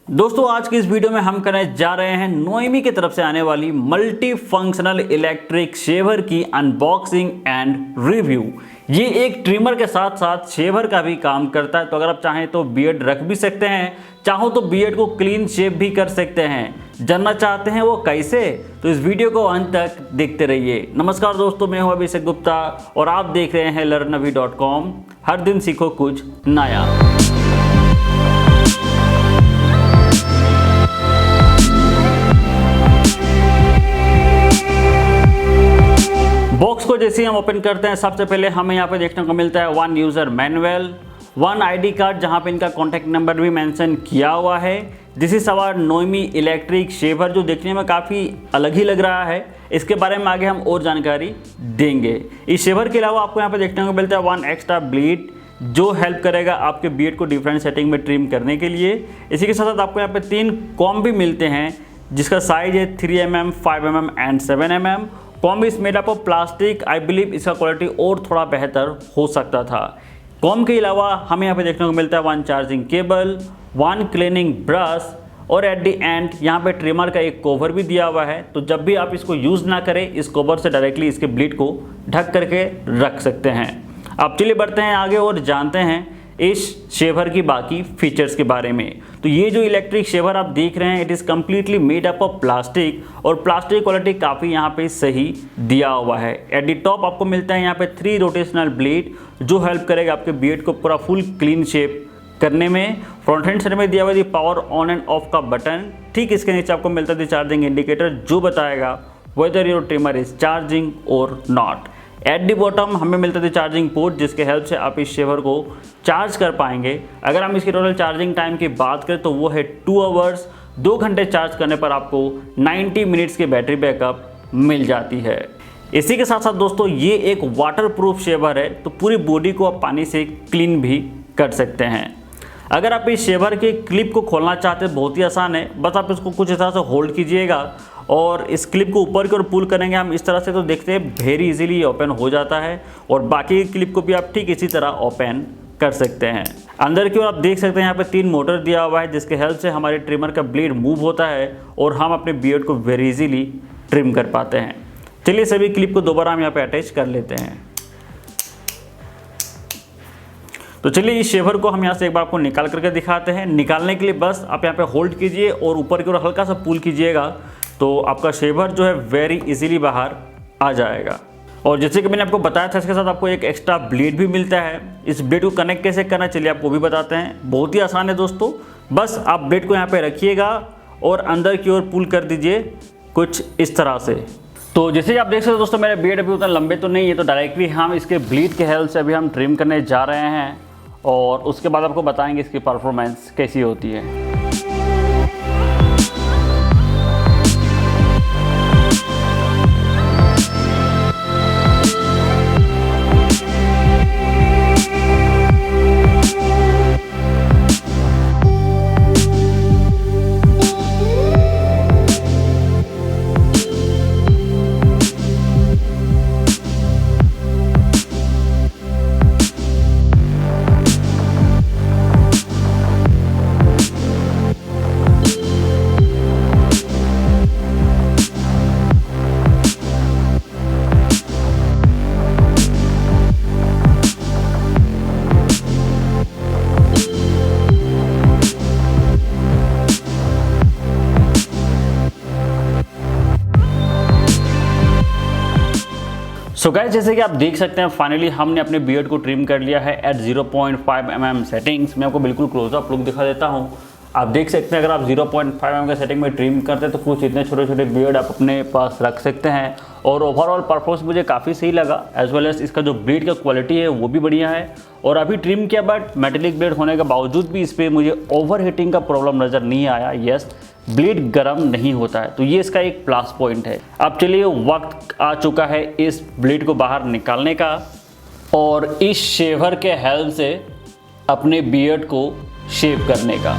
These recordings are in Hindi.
दोस्तों आज की इस वीडियो में हम करने जा रहे हैं नोएमी की तरफ से आने वाली मल्टी फंक्शनल इलेक्ट्रिक शेवर की अनबॉक्सिंग एंड रिव्यू। ये एक ट्रिमर के साथ साथ शेवर का भी काम करता है, तो अगर आप चाहें तो बियर्ड रख भी सकते हैं, चाहो तो बियर्ड को क्लीन शेव भी कर सकते हैं। जानना चाहते हैं वो कैसे? तो इस वीडियो को अंत तक देखते रहिए। नमस्कार दोस्तों, मैं हूं अभिषेक गुप्ता और आप देख रहे हैं learnavi.com। हर दिन सीखो कुछ नया। बॉक्स को जैसे ही हम ओपन करते हैं, सबसे पहले हमें यहाँ पे देखने को मिलता है one user manual, one ID card जहाँ पे इनका कॉन्टैक्ट नंबर भी मेंशन किया हुआ है। This is our Noemie electric shaver, जो देखने में काफ़ी अलग ही लग रहा है। इसके बारे में आगे हम और जानकारी देंगे। इस शेवर के अलावा आपको यहाँ पे देखने को मिलता है वन एक्स्ट्रा ब्लेड, जो हेल्प करेगा आपके बियर्ड को डिफरेंट सेटिंग में ट्रिम करने के लिए। इसी के साथ साथ आपको यहाँ पे 3 कॉम्ब भी मिलते हैं, जिसका साइज है 3 mm, 5 mm and 7 mm। Comb is made up of plastic. I believe इसका क्वालिटी और थोड़ा बेहतर हो सकता था। कॉम्ब के अलावा हमें यहाँ पे देखने को मिलता है one charging cable, one cleaning brush और एट दी एंड यहाँ पे ट्रिमर का एक कवर भी दिया हुआ है। तो जब भी आप इसको यूज़ ना करें, इस कवर से डायरेक्टली इसके ब्लेड को ढक करके रख सकते हैं। अब चलिए बढ़ते हैं आगे और जानते हैं इस शेवर की बाकी फीचर्स के बारे में। तो ये जो इलेक्ट्रिक शेवर आप देख रहे हैं, it is completely made up of plastic और प्लास्टिक क्वालिटी काफ़ी यहाँ पे सही दिया हुआ है। एट दी टॉप आपको मिलता है यहाँ पे 3 रोटेशनल ब्लेड, जो हेल्प करेगा आपके बियर्ड को पूरा फुल क्लीन शेप करने में। फ्रंट हैंड साइड में दिया हुआ है पावर ऑन एंड ऑफ का बटन। ठीक इसके नीचे आपको मिलता है चार्जिंग इंडिकेटर, जो बताएगा whether your trimmer is charging और नॉट। एट दी बॉटम हमें मिलता है चार्जिंग पोर्ट, जिसके हेल्प से आप इस शेवर को चार्ज कर पाएंगे। अगर हम इसकी टोटल चार्जिंग टाइम की बात करें तो वो है 2 आवर्स। 2 घंटे चार्ज करने पर आपको 90 मिनट्स की बैटरी बैकअप मिल जाती है। इसी के साथ साथ दोस्तों ये एक वाटर प्रूफ शेवर है, तो पूरी बॉडी को आप पानी से क्लीन भी कर सकते हैं। अगर आप इस शेवर के क्लिप को खोलना चाहते हैं, बहुत ही आसान है। बस आप इसको कुछ इस तरह से होल्ड कीजिएगा और इस क्लिप को ऊपर की ओर पुल करेंगे हम इस तरह से, तो देखते हैं वेरी इजीली ओपन हो जाता है। और बाकी क्लिप को भी आप ठीक इसी तरह ओपन कर सकते हैं। अंदर की ओर आप देख सकते हैं यहाँ पे 3 मोटर दिया हुआ है, जिसके हेल्प से हमारे ट्रिमर का ब्लेड मूव होता है और हम अपने बियर्ड को वेरी इजीली ट्रिम कर पाते हैं। चलिए सभी क्लिप को दोबारा हम यहाँ पे अटैच कर लेते हैं। तो चलिए इस शेवर को हम यहाँ से एक बार आपको निकाल करके दिखाते हैं। निकालने के लिए बस आप यहाँ पे होल्ड कीजिए और ऊपर की ओर हल्का सा पुल कीजिएगा, तो आपका शेवर जो है वेरी इजीली बाहर आ जाएगा। और जैसे कि मैंने आपको बताया था, इसके साथ आपको एक एक्स्ट्रा ब्लेड भी मिलता है। इस ब्लेड को कनेक्ट कैसे करना, चलिए आपको भी बताते हैं। बहुत ही आसान है दोस्तों, बस आप ब्लेड को यहाँ पे रखिएगा और अंदर की ओर पुल कर दीजिए कुछ इस तरह से। तो जैसे आप देख सकते हो दोस्तों, मेरे ब्लेड अभी उतना लंबे तो नहीं है, तो डायरेक्टली हम इसके ब्लेड के हेल्प से अभी हम ट्रिम करने जा रहे हैं और उसके बाद आपको बताएंगे इसकी परफॉर्मेंस कैसी होती है। सो गाइस, जैसे कि आप देख सकते हैं, फाइनली हमने अपने बियर्ड को ट्रिम कर लिया है एट 0.5 mm सेटिंग्स। मैं आपको बिल्कुल क्लोजअप लुक दिखा देता हूं। आप देख सकते हैं, अगर आप 0.5 mm के सेटिंग में ट्रिम करते हैं तो कुछ इतने छोटे छोटे बियर्ड आप अपने पास रख सकते हैं। और ओवरऑल परफॉर्मेंस मुझे काफ़ी सही लगा, एज वेल एज इसका जो ब्लेड का क्वालिटी है वो भी बढ़िया है। और अभी ट्रिम किया, बट मेटेलिक ब्लेड होने के बावजूद भी इस पर मुझे ओवर हीटिंग का प्रॉब्लम नज़र नहीं आया। यस, ब्लेड गर्म नहीं होता है, तो ये इसका एक प्लस पॉइंट है। अब चलिए वक्त आ चुका है इस ब्लेड को बाहर निकालने का और इस शेवर के हेल्प से अपने बियर्ड को शेव करने का।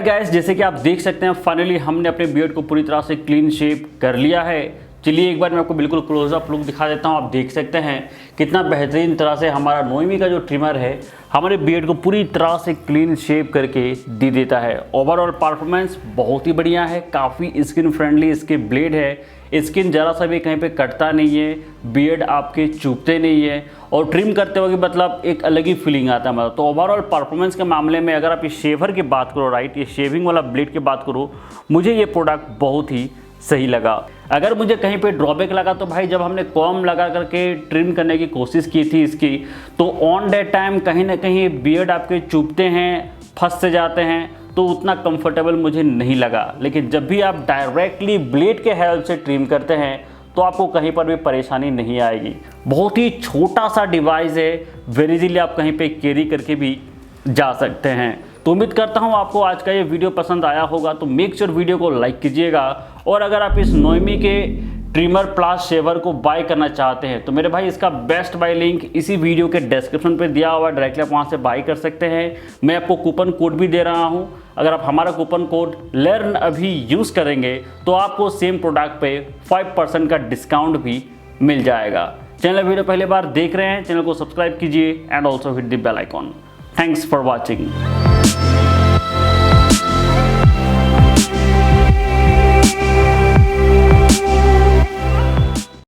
गाइस, जैसे कि आप देख सकते हैं फाइनली हमने अपने बियर्ड को पूरी तरह से क्लीन शेव कर लिया है। चलिए एक बार मैं आपको बिल्कुल क्लोजअप लुक दिखा देता हूं। आप देख सकते हैं कितना बेहतरीन तरह से हमारा नोयमी का जो ट्रिमर है हमारे बियर्ड को पूरी तरह से क्लीन शेव करके दे देता है। ओवरऑल परफॉर्मेंस बहुत ही बढ़िया है, काफ़ी स्किन फ्रेंडली इसके ब्लेड है। स्किन ज़रा सा भी कहीं पे कटता नहीं है, बियर्ड आपके चुभते नहीं है और ट्रिम करते वक्त मतलब एक अलग ही फीलिंग आता है। मतलब तो ओवरऑल परफॉर्मेंस के मामले में अगर आप इस शेवर की बात करो, राइट, ये शेविंग वाला ब्लेड की बात करो, मुझे ये प्रोडक्ट बहुत ही सही लगा। अगर मुझे कहीं पे ड्रॉबैक लगा तो भाई जब हमने कॉम लगा करके ट्रिम करने की कोशिश की थी इसकी, तो ऑन दैट टाइम कहीं ना कहीं बियर्ड आपके चुभते हैं, फंस से जाते हैं, तो उतना कंफर्टेबल मुझे नहीं लगा। लेकिन जब भी आप डायरेक्टली ब्लेड के हेल्प से ट्रिम करते हैं तो आपको कहीं पर भी परेशानी नहीं आएगी। बहुत ही छोटा सा डिवाइस है, वेरी इजीली आप कहीं पे कैरी करके भी जा सकते हैं। तो उम्मीद करता हूँ आपको आज का ये वीडियो पसंद आया होगा। तो मेक श्योर वीडियो को लाइक कीजिएगा और अगर आप इस नोयमी के ट्रिमर प्लस शेवर को बाय करना चाहते हैं तो मेरे भाई इसका बेस्ट बाय लिंक इसी वीडियो के डिस्क्रिप्शन पे दिया हुआ है, डायरेक्टली आप वहाँ से बाय कर सकते हैं। मैं आपको कूपन कोड भी दे रहा हूँ, अगर आप हमारा कूपन कोड लर्न अभी यूज़ करेंगे तो आपको सेम प्रोडक्ट पे 5% का डिस्काउंट भी मिल जाएगा। चैनल वीडियो पहली बार देख रहे हैं, चैनल को सब्सक्राइब कीजिए and also hit the bell icon. Thanks for watching.